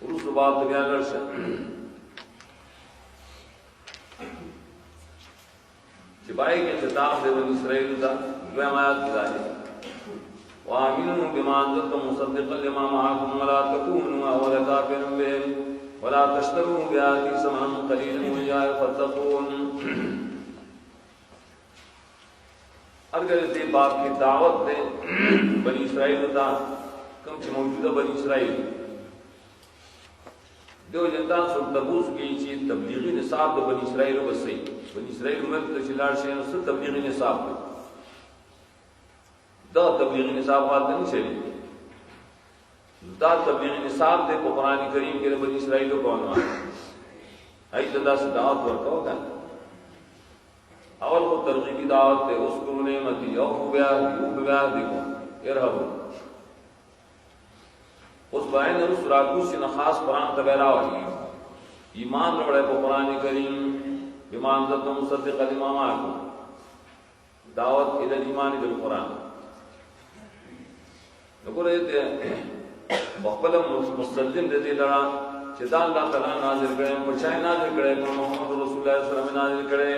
उस बात तो क्या लड़ से सिपाही के खिताब दे बनी इसराइल का द्वैमायात गिराए वामिनु बिमान दत्त मुसद्दिक़न लिमा मअकुम वला तकूनु अवला काफिरन बिहिम वला तश्तरू बिआयाति समनन क़लीलन वइय्याय फत्तक़ून। अगर ते बाप की दावत दे बनी इसराइल दा कम से मौजूदा बनी इसराइल दो जनता सुन तबूस की चीज तबलीगी निसाब दो बनी इसराइल बसई बनी इसराइल में तो चिल्लाड़ से उससे तबलीगी निसाब दा तबलीगी निसाब बात नहीं चली दा तबलीगी निसाब दे कुरान करीम के बनी इसराइल को कौन मान आई तदा से दावत वर्क होगा अवल को तरगीबी दावत दे उसको नेमती औ ब्याह देखो इरहबू उस बायन उस राकूस से नखास कुरान तबेरा वाली ईमान रबड़े को कुरान करीम ईमान दत्त मुसद्दिक़ लिमा मअकुम दावत इलल ईमान बिल कुरान नको रहते बखबल मुसल्लिम दे लड़ा चिदा अल्लाह तआला नाज़िल करे पछाई नाज़िल करे मोहम्मद रसूलुल्लाह सल्लल्लाहु अलैहि वसल्लम नाज़िल करे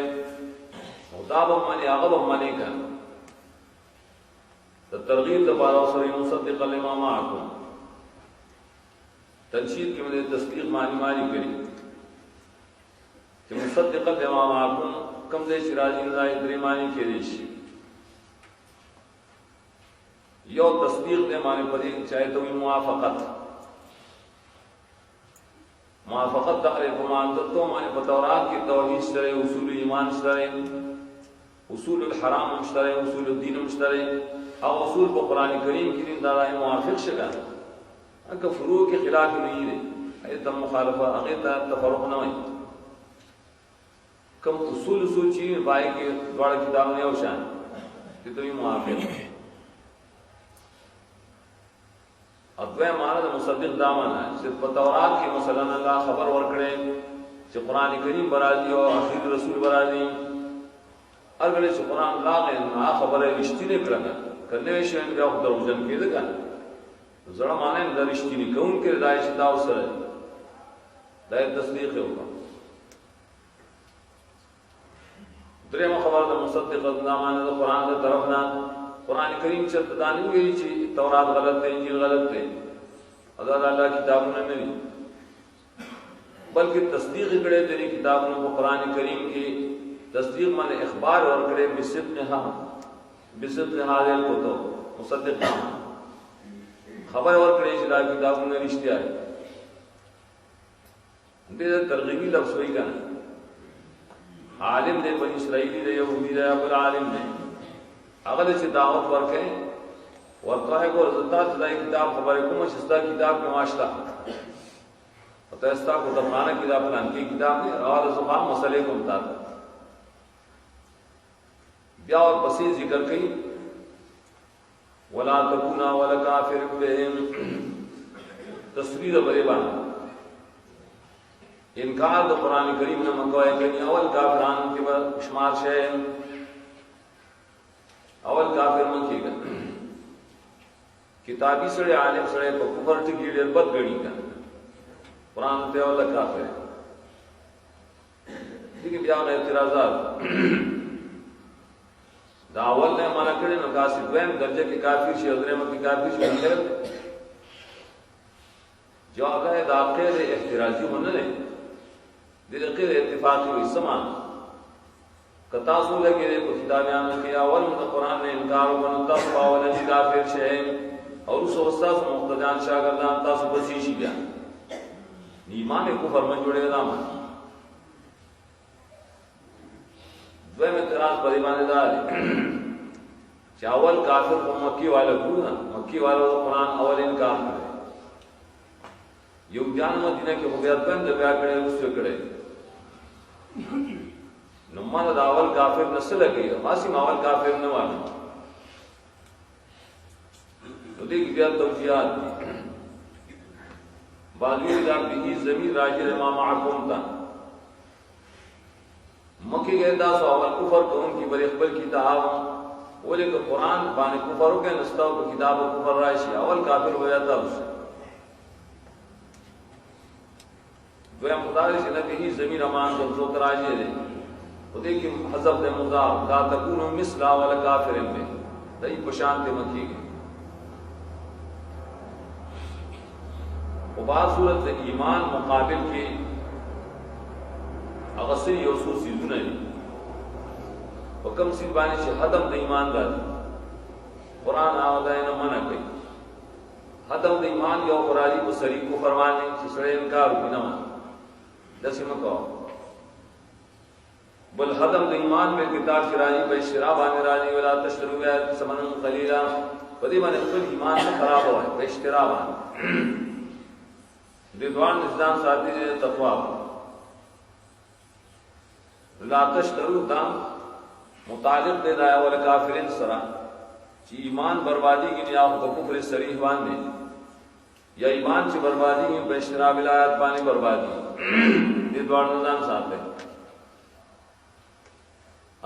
मुताब माने आगब माने का तरगीब दबारा सरी मुसद्दिक़ लिमा मअकुम तंशीद की मैंने तस्दीक मानी करी कि मुसद्दिक़ लिमा मअकुम कम दे शिराजी नज़ाई दरीमानी के देश यो तस्दीक दे माने पड़ी चाहे तो मुआफ़क़त तकरे फमान तो माने बतौरात की तौहीद शरे उसूल ईमान शरे उसूल हराम मुश्तरे उसूल दीन मुश्तरे और उसूल को कुरान करीम की दिन दाराए मुआफ़िक़ शगा अगर फुरूक़ के खिलाफ नहीं है अरे तब मुखालफा अगर तफर्रुक़ न हो कम उसूल चीज़ बाई के द्वारा किताब ने औशान कि तो ये मुआफ़िक़ अद्वै माना मुसद्दिक़ दामन है सिर्फ तौरात की मसलन अल्लाह खबर वर्कड़े से कुरान करीम बराजी और आखिर रसूल बराजी अगले से कुरान लागे ना खबर है रिश्ती ने करने में शेन क्या दरुजन के देगा जरा माने न रिश्ती नहीं कौन के दाय शिदाव सर दाय तस्दीक होगा दरे में खबर द मुसद्दिक़ दामन द कुरान द तरफ ना कुरान करीम से तदानी हुई चीज तौरात गलत है इंजील गलत है अल्लाह किताबों ने नहीं बल्कि तस्दीक करे तेरी किताबों को कुरान करीम की तस्दीक माने इखबार और करे बिसिद्क़ हाज़िल कुतुब मुसद्दिक़ खबर और करे इस किताबों ने रिश्ते आए दे तरगीबी लफ्ज़ हुई का आलिम ने बनी इसराइली दे यहूदी दे अबुल आलिम ने अगर इसे दावत वर्क है और कहे को रज़ता तदाई किताब खबर को मशस्ता किताब के माशता तस्ता को दफाना किताब प्लान की किताब ने और ज़ुबान मसले को बता ब्या और पसी जिक्र कई वला तकूना वला काफिर बिहिम तस्वीर बरेबान इनकार द कुरान करीम ने मकवा है कि अवल काफिरान के शुमार शे अवल काफिर मन की किताबी सड़े आलिम सड़े पर कुफर टिकी बद गणी का कुरान ते अवल काफिर लेकिन ब्याह ने इतराज़ात दावल ने मना करे न कासी द्वैम दर्जे के काफिर शे अदरे में की काफिर शे अंदर जो आगे दाखिल इhtiraजी होने ने दिलके इत्तिफाकी हुई समान कतासू लगे रे किताबियां के अवल में कुरान ने इनकार बनता पावल जी काफिर शे और उस अवस्था से मुख्तजान शागिर्दान तासु बसीशी गया ईमान कुफर में जुड़े ना द्वे में तराज परिमानदार चावल काफिर को मक्की वाला गुना मक्की वाला तो कुरान अवल इनकार करे योगदान मदीना के हो गया बंद ब्या करे उससे करे नमान दावल काफिर नस्ल लगी मासी मावल काफिर न वाला तो देख बिया तौजियात बाजू जा भी जमीन राजिर इमाम आकुम था मक्की के दास अवल कुफर को उनकी बरेखबल किताब वो लेकर कुरान बाने कुफरों के नस्ता को किताब कुफर राशि अवल काफिर हो जाता उससे دویم خدای چې نبی زمین امان د څو راځي دي او دې کې حذف د مضاف لا تكونوا مثل ولا کافر به دای په شان ته مکیږي او با صورت د ایمان مقابل کې هغه سری یو څو سيزونه دي په کوم سي باندې چې حدم د ایمان ده قرآن آوازه نه منع کوي حدم د ایمان یو قرآنی کو سری کو فرمانه چې سره انکار وکړي نه دسه مکو بل حدم د ایمان میں کتاب شرانی په اشتراب باندې راځي ولا تشترو بیا ثمن قليلا په دې باندې خپل ایمان خراب وای په اشتراب باندې د دوان نظام ساتي تقوا لا تشترو دا متعلق دے دایا ول کافرین سرا چې ایمان بربادی کی یا په کفر صریح باندې یا ایمان چې بربادی کی په اشتراب الایات باندې بربادی دې دوان نظام ساتي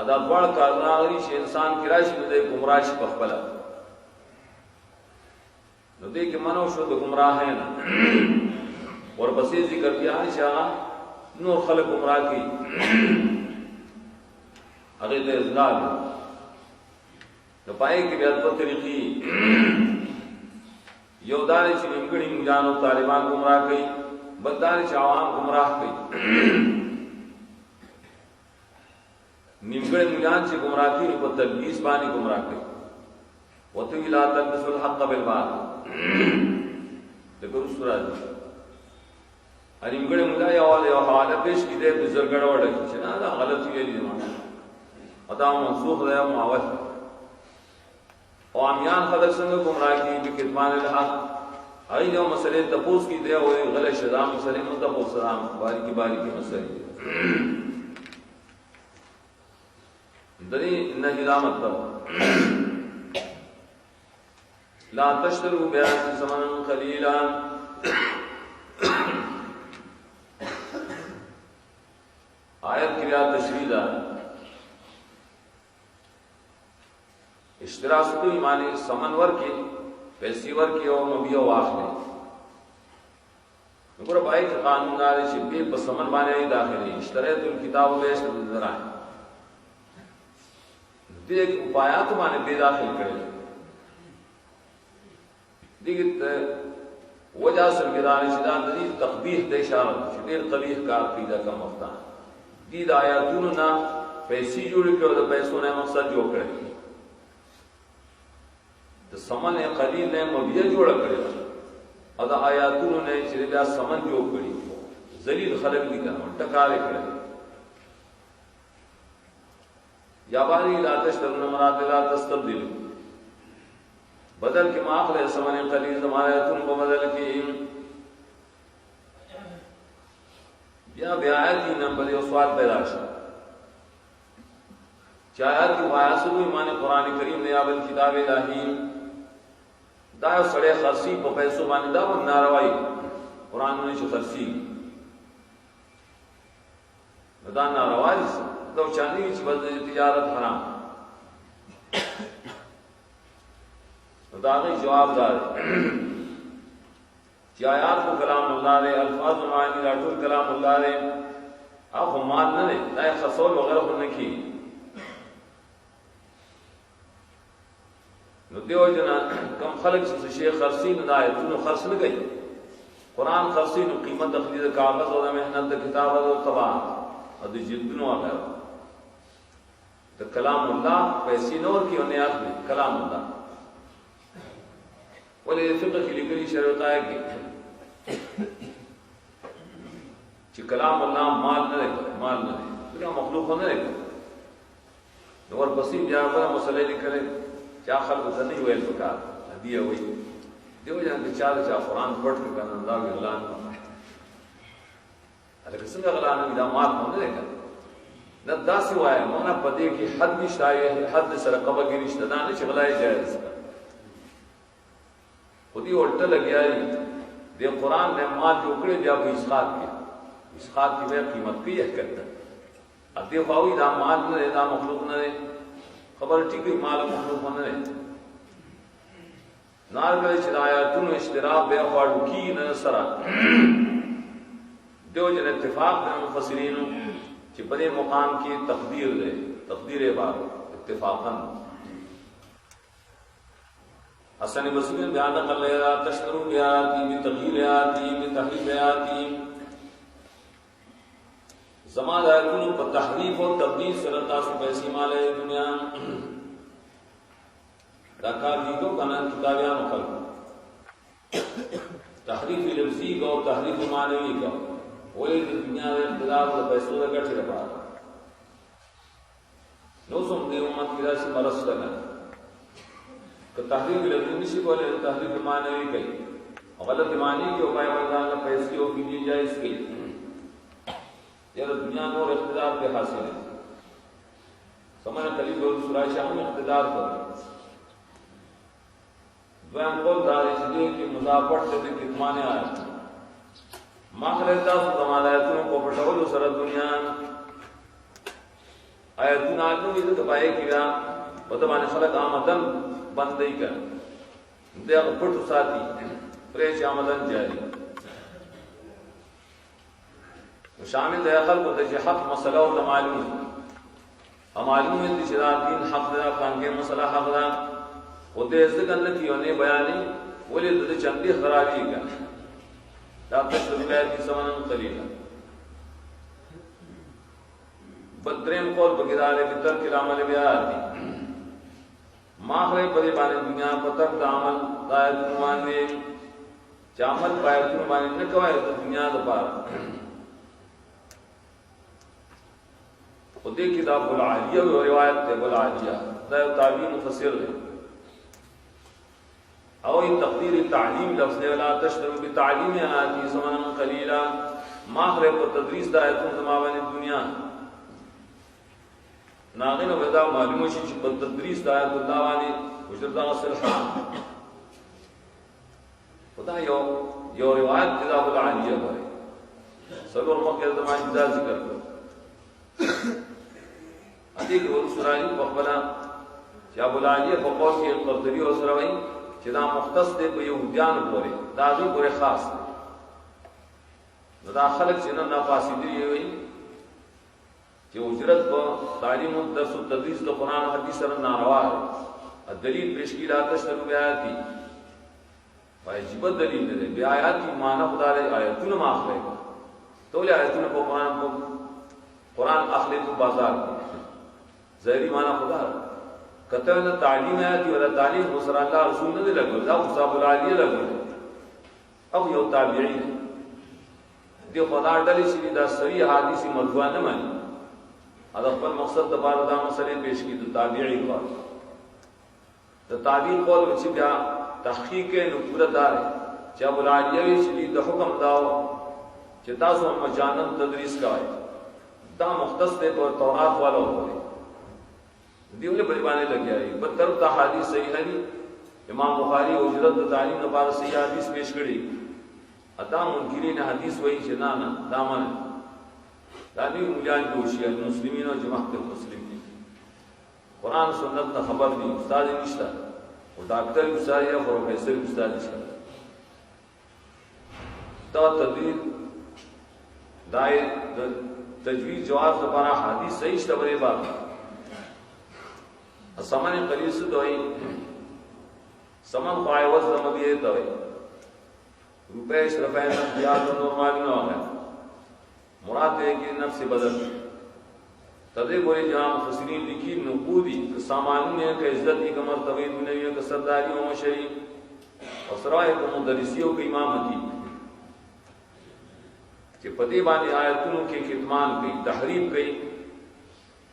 ادا بڑ کارنا غری چې انسان کی راشي د گمراه شي په خپل نو دې کې منو شو د گمراه نه اور پسې ذکر کیا چې نور خلق گمراه کی هغه له ځلال نو پای کې بیا په طریقې یو دار چې نیمګړي مجانو طالبان گمراه کوي بدار چې عوام گمراه کوي نیمګړي مجان چې گمراه کوي په تلبیس باندې گمراه کوي وته لا تلبس الحق بالباطل دغه سورہ نیمګړي مجا یو حواله پیش کړي د زرګړ وړه چې نه دا غلط ویلي دي ادا منسوخ دی معاوض او امیان خلق څنګه گمراه کی به کتمان الحق هاي نو مسئله تپوس کی دی او غلط شدا مسئله متفق سلام باریکی باریکی مسئله دنی نهیدامت تو لا تشتروا بآيات ثمنا قليلا آیت کی بیا تشریح دا اشترا ستو ایمانی سمن ور کی پیسی ور کی او مبیو واخلے نگورا بائی که قانون داری چی بی پا سمن بانے داخلی اشتریت الکتاب بیش ذرائیں دیکھ اپایات بانے بی داخل کرے دیکھ وجہ سرگدانی شدان دی تقبیح دے اشارت شدیر قبیح کار پیدا کا مفتان دید آیاتونو نا پیسی جوڑی کرو دا پیسو نے مقصد جو کرے دا سمن قلیل نے مبیع جوڑا کرے اور دا آیاتونو نے چرے بیا سمن جو کری ذلیل خلق بھی کرنا ٹکارے کرے یا باری لا تشترون مراد لا تستبدل بدل کے معاقل سمن قلیل زمانیتون کو بدل کی یا بیایتی نمبر یو سوال پیدا شد چاہیت کی وایاسدو ایمان قرآن کریم نے آبل کتاب الہی دا سڑے خرسی پا پیسو بانی دا و ناروائی قرآن نے چو خرسی دا ناروائی دا چاندی چی بزد تجارت حرام دا غی جواب دار چی آیات کو کلام اللہ دے الفاظ و معنی راٹول کلام اللہ دے آپ مال نہ دے دائے خصول وغیرہ خود نکی نو دیو جنا کم خلق سے شیخ خرسی نہ دائے تنو خرس نہ گئی قرآن خرسی نو قیمت تخلید کاغذ و محنت کتاب و طبع اور جلدن وغیرہ تو کلام اللہ پیسی نور کی انہیں آخ میں کلام اللہ ولی فقہ کی لکلی شرعت آئے گی چی کلام اللہ مال نہ رکھا مال نہ رکھا مخلوق نہ رکھا نور بسیم جہاں پر مسئلہ لکھلے چاہ خلق زنی ویل بکار حدیعہ ہوئی دیو جہاں کہ چاہ قرآن پڑھ کے کہنا اللہ کے اللہ نے لیکن سنگا غلانہ بھی دا مال نہ رکھا نہ دا سوائے مونا پدے کی حد نشت آئے حد سرقبہ کی رشتہ دانے چغلائے جائز خودی الٹا لگیا دے قرآن نے مال جو اکڑے دیا کو اسقاط کیا اسقاط کی بے قیمت کی یہ کرتا اب دے خواہی دا مال نہ رہے دا مخلوق نہ رہے خبر ٹھیک مال مخلوق نہ رہے نار کرے چلایا تن اشتراک بے خواہو کی نہ سرا दो जन इत्तेफाक में मुफस्सिरीन कि बड़े मुकाम की तकदीर दे तकदीर बार इत्तेफाकन हसन बसरी ने बयान कर लिया तशरू बयाती में तगयीर आती में तहरीफ आती समाज आयतुन पर तहरीफ और तब्दील सरता से पैसी माले दुनिया रखा दीदो का नाम किताबियां मुखल तहरीफ लफ्जी का और तहरीफ मानवी का वो दुनिया में इख्तिलाफ तो पैसों का गठे रहा नो सुनते उम्मत की राशि मरस लगा तो तहरीफ लफ्जी निशी बोले तहरीफ मानवी कही गलत मानी के उपाय बंगाल में पैसे हो कीजिए जाए इसके यार दुनिया को इख्तिदार पे हासिल है समझ कलीब और सुराशाह में इख्तिदार कर वह बोल रहा है इसलिए कि मुजाफर से भी कितमाने आया माखलेता सुमाला आयतों को पटोल सरद दुनिया आयतुन आदमी इधर दबाए किया बदमाने खलक आमदन बंद ही कर दे पट साथी प्रेश आमदन जारी शामिल दयाखल को दे हक मसला और मालूम मालूम है दिशा दिन हक दरा खान के मसला हक दरा उदे ऐसे करने की होने बयानी बोले तो चंदी खराबी का डॉक्टर सुनिया की समन कलीला बद्रेम कौल बगिरारे भीतर के रामल ब्याती माखरे परे बाने दुनिया पतक दामल दायत नुमान ने चामल पाए नुमान ने कवाए तो दुनिया तो पार उदे किताब बुल आलिया और रिवायत ते बुल आलिया दा ताबीन मुफस्सिर है और इन तकदीर तालीम लफ्ज़ वला तशरू बि तालीम आती समन कलीला माखरे पर तदरीस दायतुन जमावन दुनिया नागिन वदा मालूम शी पर तदरीस दायतुन दावानी उजरदा सलहा पता यो रिवायत किताब बुल आलिया है सलोर मक्के जमान दा जिक्र कर अधिक वो सुरानी बखबला क्या बुल आलिया बकौल के कर्तबी और सरवई चिदा मुख्तस दे को यहूदियान बोरे दादू बोरे खास नदा खलक चिना नाफासिदी ये हुई कि उजरत को तालीम और दर्स और तदरीस तो कुरान हदीस सर नारवा है दलील पेश की लात शुरू आयती वाजिब दलील दे बेआयाती माना खुदा रे आयतुन माखले तो ले आयतुन को कुरान अखले तो बाजार ज़हरी माना खुदा कहते हैं तालीम आती वाला तालीम दूसरा अल्लाह रसूल ने लगो दा मुसाफिर आलिया लगो अब यो ताबीई दे खुदा डली सी दा सही हदीस मरफुआ न मानी अदब पर मकसद दबार दा मसले पेश की तो ताबीई को तो ताबीई को वची क्या तहकीक नुबुरदार क्या बुलालिया सी द हुक्म दाओ चिता सो मजानन तदरीस का दा मुख्तस दे पर तौरात वाला हो दिवले बड़ीबाने लग गया बदतर तहादीस सही है इमाम बुखारी उजरत तालीम नबार सही हदीस पेश करी अता मुनकिरीन हदीस वही चना ना दामन दानी मुजान दोषी मुस्लिमीन और जमात मुस्लिमीन कुरान सुन्नत का खबर नहीं उस्ताद निश्ता और डॉक्टर उस्ताद या प्रोफेसर उस्ताद निश्ता तो तदवीर दाए तजवीज जवाब दोबारा हदीस सही शबरे बात समन कलीस दोई समन पायवस नमबिये दोई रुपए शरफे नफ्सियात नॉर्मल न होगा मुराद है कि नफ्स बदल तदे बोले जहां मुफस्सिरीन लिखी नकूदी सामान में के इज्जत की कमर तवीद दुनिया के सरदारी और शरीफ और सराय को मुदरिसियों की इमामती कि पति बानी आयतों के कितमान की तहरीफ की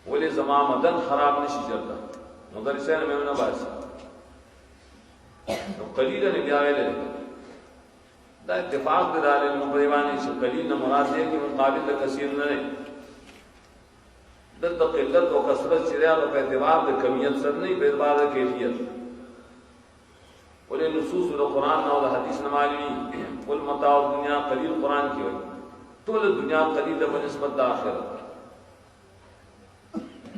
बोले जमा मदन खराब नहीं चलता मुदरसा में ना बास तो कलील ने ब्याले दा इत्तेफाक के दाले मुबरीवानी से कलील न मुराद है कि मुकाबिल कसीर न दल किल्लत और कसरत चिरा पे एतबार के कमियत सर नहीं बेतबार कैफियत बोले नुसूस और कुरान और हदीस न मालूमी कुल मताउ दुनिया कलील कुरान की हुई तो दुनिया कलील बनिस्बत आखिरत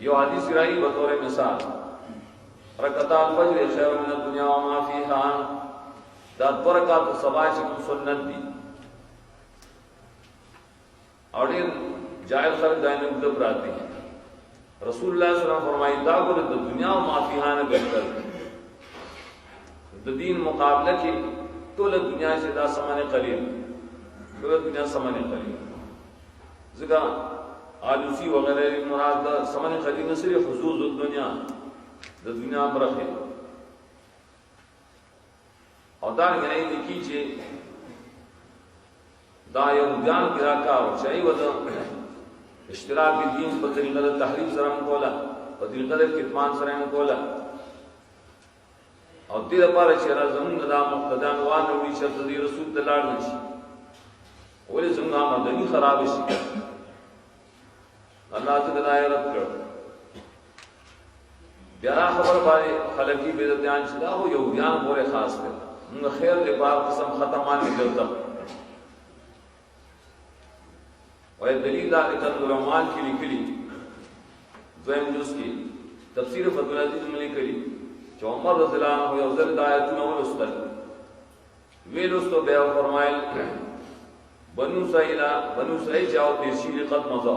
यो हदीस राई बतौर मिसाल रकअताल फज्र खैर मिन दुनिया व मा फीहा दा बरकत सबाश सुन्नत दी और जाहिर खर्च दायने मुद्दे पर आती हैं। रसूलुल्लाह सल्लल्लाहु अलैहि वसल्लम फरमाई दागुल दुनिया और माफिहान बेहतर दीन मुकाबले की तो दुनिया से दा समाने करीब तो दुनिया समाने करीब जगह आलूसी वगैरह मुराद समाने करीब न सिर्फ हुजूज दुनिया पर रखे और दान गने लिखी चे दा यहूदियान गिराका और चाहिए वदा इश्तिराक दीन पर तरीका तहरीफ सरम कोला और तरीका कितमान सरम कोला और तेरा पार चेहरा जमीन दा मुक्तदान वान नबी शब्द दी रसूल तलाड़ नशी ओले जंगा मदनी खराब सी अल्लाह से गदायरत कर प्यारा खबर बारे खलक की बेदत्यान चला हो यहूदियान बोले खास कर उनका खैर के बाद कसम खत्मान निकलता और दलील उलमाल की लिखली द्वैम जुज़ की तफसीर फतहुल अज़ीज़ में लिखली जो उमर रज़ियल्लाहु अन्हु अफ़ज़ल आयतों और उस्तल वे दोस्तों बयान फरमाए बनु सही जाओ तिरछी लिखत मज़ा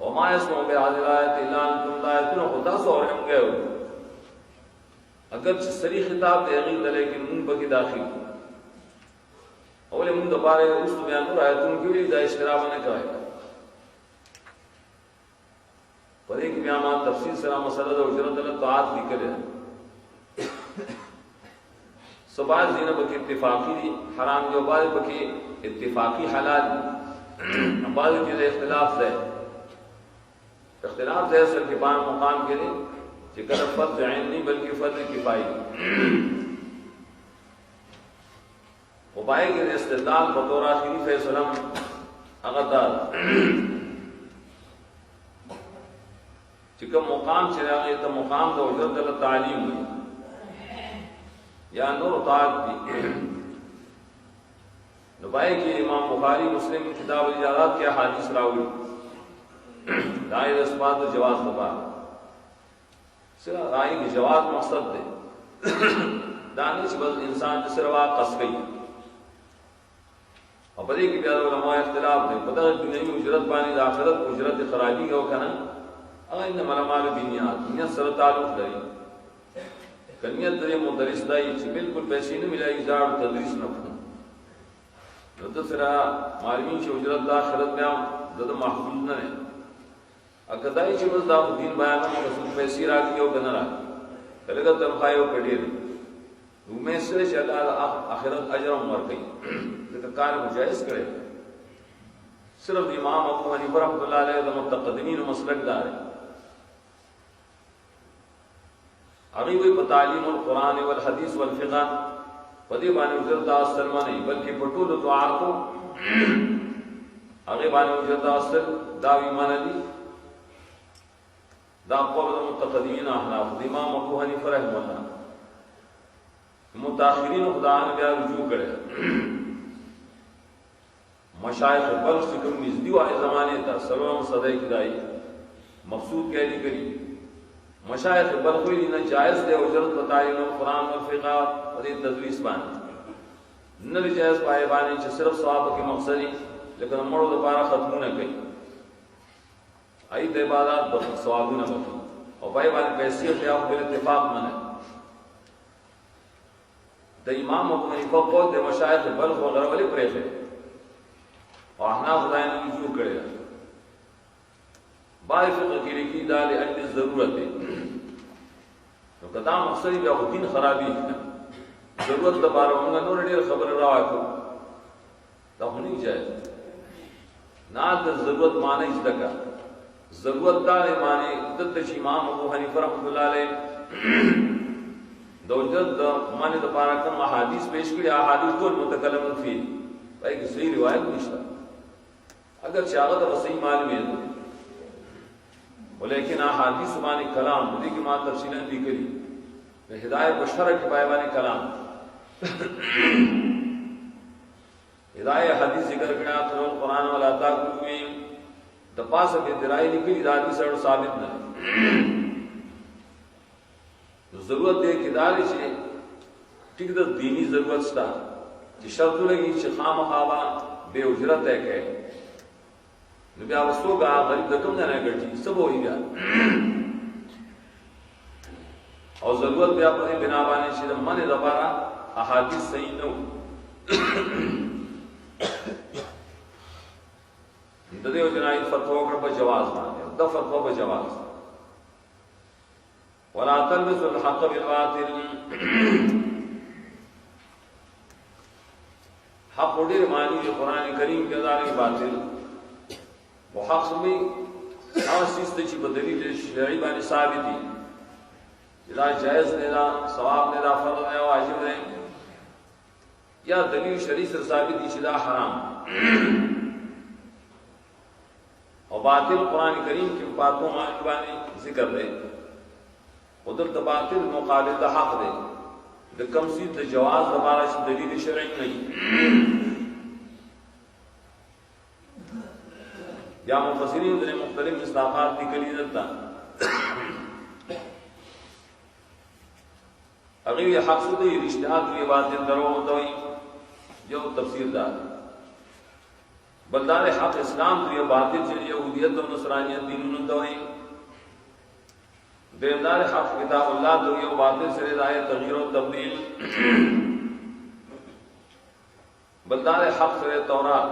और मायसों में हाजिर आयत इलान तुम आयतों खुदा सो और हम गए अगर सरी खिताब देगी लेकिन मुंह बकी दाखिल अवले मुंह दोबारा उस बयान और आयतों की भी दा इश्तिराक ने कहा पर एक बयान तफसील सलाम मसला उजरत ताआत निकले सबाज दिन बकी इत्तिफाकी हराम जो बाद बकी इत्तिफाकी हलाल बाद के इख्तिलाफ है असल के बान मुकाम के लिए जिक्र फर्ज ऐन नहीं बल्कि फर्ज किफाई उपाय के इस्तेदाल बतौर आखिरी फैसला अगदार चिकम मुकाम चिरागे तो मुकाम तो उजरत तालीम हुई या नूर ताक़ भी नुबाई की इमाम बुखारी मुस्लिम किताब इजाज़त के हादीस रावी राय इस्बात जवाज़ दबा सिर्फ राय की जवाज़ मकसद दे दानिश बस इंसान सिरवा कस गई और बदे की प्यार उलमा इख्तिलाफ दे पता दुनिया में उजरत पानी आखिरत उजरत खराबी का कहना अगर इन मलमाल दुनिया सर ताल्लुक़ दरी कनियत दरे मुदरिस दाई बिल्कुल पैसे न मिला इजार तदरीस न फूं तो फिर मालूम से उजरत आखिरत में ज़्यादा महफूज न है अकदाई से बस दाउद्दीन बयान में रसूल पैसे राखी हो गना राखी कलेगा तनख्वाह हो कटेर उम्मीद से चला आखिरत अजर उमर गई लेकिन कार मुजाहिज करे सिर्फ इमाम अबू हनीफा रहमतुल्लाह अलैह द मुतक़द्दिमीन मसलकदार है अभी वही तालीम और कुरान वल हदीस वल फ़िक़ह पदे बाने उजरत सलमा नहीं बल्कि पटूल तो आको आगे बाने उजरत असल दावी मानली दा कौल मुतक़द्दिमीन अहनाफ इमाम अबू हनीफा रहमतुल्लाह मुताखिरीन खुदा ने क्या रुजू करे मशाइख बल्ख से कम निज़दी वाले ज़माने था सलम सदे की दाई मकसूद कहली करी मशाइख बल्ख न जायज़ दे उजरत बताई न कुरान और फ़िक़ह और तदरीस बान न जायज़ पाए बाने च सिर्फ सवाब के मकसदी लेकिन मर्द दोबारा खत्म न कई आई तो इबादत सवाब न बकी और भाई बाने पैसे क्या बिल इत्तिफाक मने तो इमाम अबू हनीफा को दे मशाइख बल्ख वगैरह वाले प्रेफे और अहनाफ खुदा ने रुजू करेगा बाय फ़िक़ह की लिखी दाल अन्य ज़रूरत है तो कदा मकसद भी दिन खराबी जरूरत दोबारा होगा नो रेडी खबर रहा को तो होनी चाहिए ना तो जरूरत माने इस तक जरूरत दाल माने दत्त इमाम अबू हनीफा रहमतुल्लाह अलैह दौजत माने दोबारा कम अहादीस पेश किया अहादीस को मुतकल्लम फी भाई की सही रिवायत निश्ता अगर चाहत तो सही मालूम है लेकिन अहादीस माने कलाम बुद्धि की मां तफसीलन दी करी हिदायत बशर के पायवाने कलाम हिदायत हदीस जिक्र करना तो कुरान वाला आता में तपास के दिराई निकली दादी सर साबित न जरूरत है कि दारी से ठीक तो दीनी जरूरत था कि शर्त लगी खाम खावा बे उजरत है के نو بیا وسوګه غریب د کوم نه ګټي سبو وي بیا او ضرورت بیا په بنا باندې چې د منې لپاره احادیث صحیح نه وو د دې وجنای فتوا کړ په جواز باندې د فتوا په جواز ولا تلبسوا الحق بالباطل حق ډېر معنی دی قران کریم کې ځای باطل او حق سمي هغه سیسته چې په دلیل شرعي باندې ثابت دي دا جائز نه دا ثواب نه دا فرض نه واجب نه یا دلیل شرعي سره ثابت دي چې دا حرام او باطل قران کریم کې پاتو معنی باندې ذکر دی قدرت باطل مقابل د حق دی د کم سید د جواز د بارے چې دلیل شرعي نه یا مفسرین د مختلف مصداقات لیکلي دي هغه حق سود دی اجتهاد دی باطل درو دوی یو تفسیر دا بلدار حق اسلام دی باطل چې يهودیت او نصرانیت دینونو دوی دیندار حق کتاب الله دوی او باطل سره دای تغییر او تبديل بلدار حق سره تورات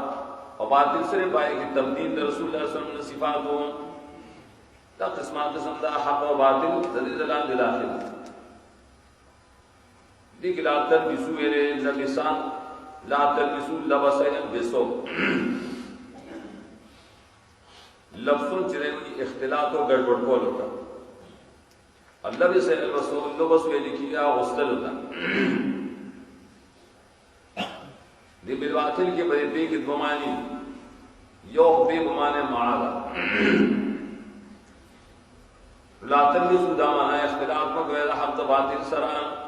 او باطل سره پای کی تبديل رسول الله صلی الله علیه وسلم صفاتو دا قسمه دا حق او باطل تدریج دلان داخل دي لا تلبسوا اللبسان لا تلبسوا اللبسين بسو لفظوں چرے اختلاط و گڑبڑ کو ہوتا اللہ بھی سے الرسول لبس میں لکھیا غسل ہوتا دی بالباطل کے بڑے بے کی بمانی یو بے بمانے معالا لا تلبسوا دامانا اختلاط میں گویا حق باطل سران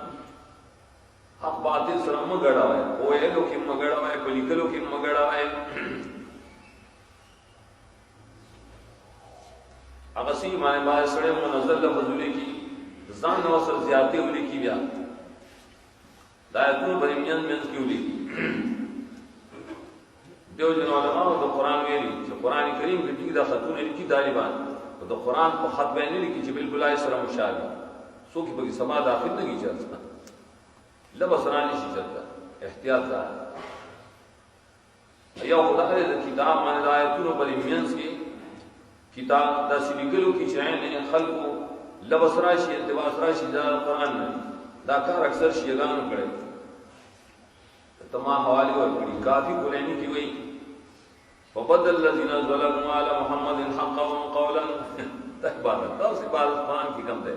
حق باطل سره مګړه وای او یې لو کې مګړه وای په لیکلو کې مګړه وای هغه سي باندې باندې سره منزل فضولې کې ځان نو سره زیاتې ولې کې بیا دا ټول برمیان مېز کې ولې دیو جن علماء د قران ویلي چې قران کریم کې دا خطونه لیکي طالبان د قران په خط باندې لیکي چې بالکل یې سره مشابه سو کې به سما داخل نه کیږي لبسرانی شي چلتا احتیاط دا یو خدای د کتاب باندې آیتونو په مینس کې کتاب د سلیکلو کې چې نه خلقو لبسراشي انتباس راشي دا قران نه دا کار اکثر شیعاګانو کړي تمام حواله ورکړي کافی قرآنی کې وایي فبدل الذين ظلموا على محمد حقا قولا تکبار دا سی بار قران کې کم ده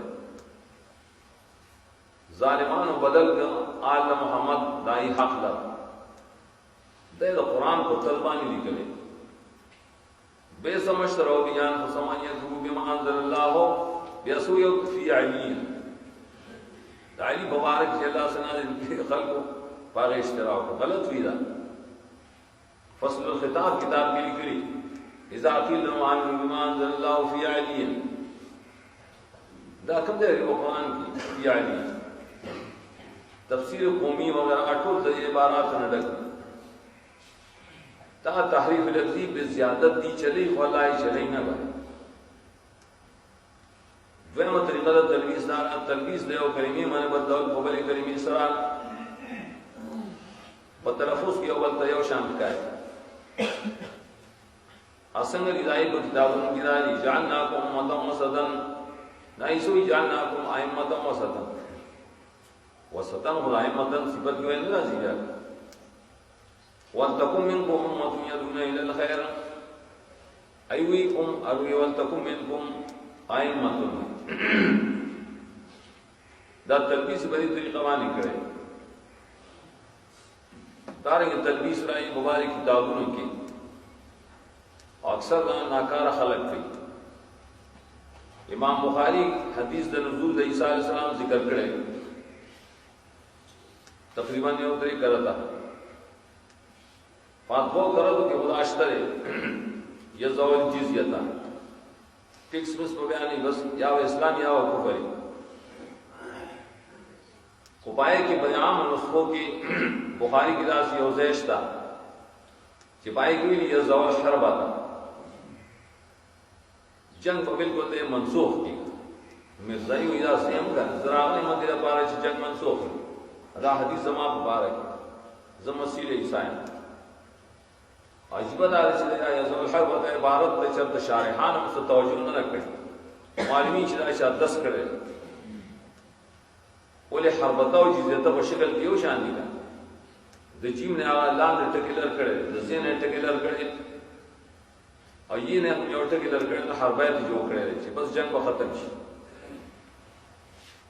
ظالمانو بدل آل محمد دائی حق لا دے دا قرآن کو طلبانی لکلے بے سمجھ رو بیان فسمانیت ہو بما انزل اللہ ہو بیسویت فی علیین علی مبارک جی اللہ سنا خلق پاگے اشتراک غلط ہوئی دا فصل الخطاب کتاب کی لکلی اذا قیل نوعان بما انزل اللہ فی علیین دا کم دے رہی قرآن کی فی علیین تفسیر قومی وغیرہ اٹول د عبارات نه ډک تا تحریف لفظی به زیادت دی چلی خلای چلی نه وای ونو طریقه د تلویز دار تلویز له کلمې باندې بدل په بل کلمې سره په تلفظ کې اول ته یو شان ښکاري اسنګ ریدای په کتابونو کې راځي جعلناکم امه وسطا نایسو جعلناکم ائمه وسطا وسطن غائمة صفت جو ہے نازی جا وَلْتَكُمْ مِنْكُمْ أُمَّةٌ يَدْعُونَ إِلَى الْخَيْرِ ایوی اروی وَلْتَكُمْ مِنْكُمْ أَئِمَّةٌ دا تلبیس بڑی طریقہ معنی کرے دارنگی تلبیس رائی مبارک کتابوں کی اکثر ناکار خلق کی امام بخاری حدیث دا نزول دا عیسیٰ علیہ السلام ذکر کرے تقریباً یہ اتری کرتا فاتحو کرتو کہ خدا اشترے یہ زوال جزیتا ٹکس بس پہ بیانی بس یا وہ اسلام یا وہ کفری کپائے کی بیام نسخوں کی بخاری کی راس یہ وزیش تھا چپائی کی لیے یہ زوال شربہ تھا जंग په بالکل دې منسوخ دي مرزای وی دا سیم کا زراغه مندر لپاره چې جنگ منسوخ دا حدیث زما مبارک زم مسیل عیسایم عجیب دا چې دا یزل الحرب د عبارت ته چرته شارحان هم څه توجه نه کړی معلومی چې دا شادس کړي ولې حربته او جزیته په شکل کې یو شان دي د جیم نه لاندې ټکلر کړي د زین ټکلر کړي او یې نه یو ټکلر کړي نو حربایت جوړ کړي چې بس جنگ به ختم شي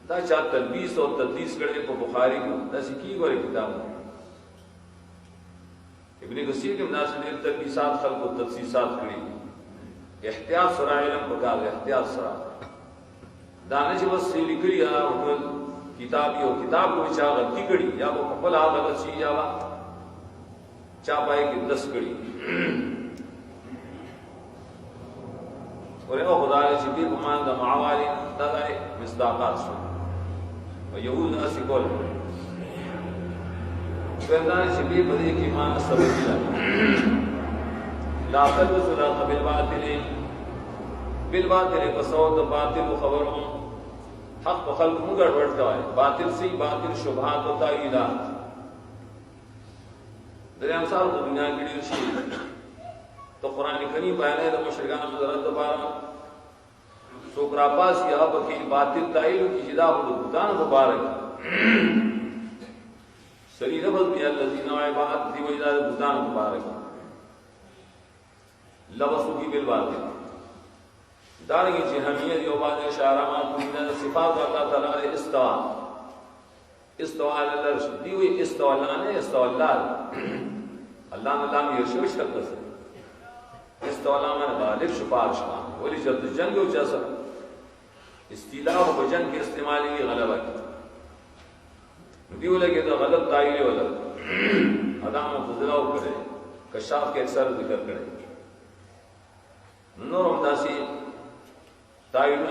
دا چا تلبیس او تدلیس کړي په بخاری کې دا سکی غوړي کتاب ابن کثیر کې مناسب دې تلبیسات خلق او تفسیرات کړي احتیاط سره علم پکار احتیاط سره دانه چې بس لیکلي او کتاب یو کتاب کو چا غلطی کړي یا په خپل غلط شي یا چا پای کې دس کړي ورنه خدای چې په مان د معاوالي دغه مصداقات شو او یهود اسی کول څنګه چې په دې کې مان سبب دی لا تلبسوا الحق بالباطل فسود باطل خبرهم حق خلق مگر ورتا ہے باطل سے باطل شبہات و تعویلات دریا مثال د دنیا کې ډیر شي تو قران کریم بیان د مشرکان حضرت دوباره سوکرا پاس یا بکی باطل تعیل کی جدا د بوتان مبارک سری ربل بیا الذین عبادت دی وجدا د بوتان مبارک لبسو کی بالباطل دارنگی جہمیت یو بعد اشارہ ماتویدہ صفات اللہ تعالی استوا الارش دیوی استوا لانے استوا اللہ اللہ نلام یرشوش کرتا سے استوا لامان غالب شفارش کام ولی جد جنگ و جیسا استیلاء و جنگ کے استعمالی بھی غلبہ کی دیو لگے تو غلب تائیلی ولد ادام و فضلہ کرے کشاف کے اکثر ذکر کرے نور امداسی تعین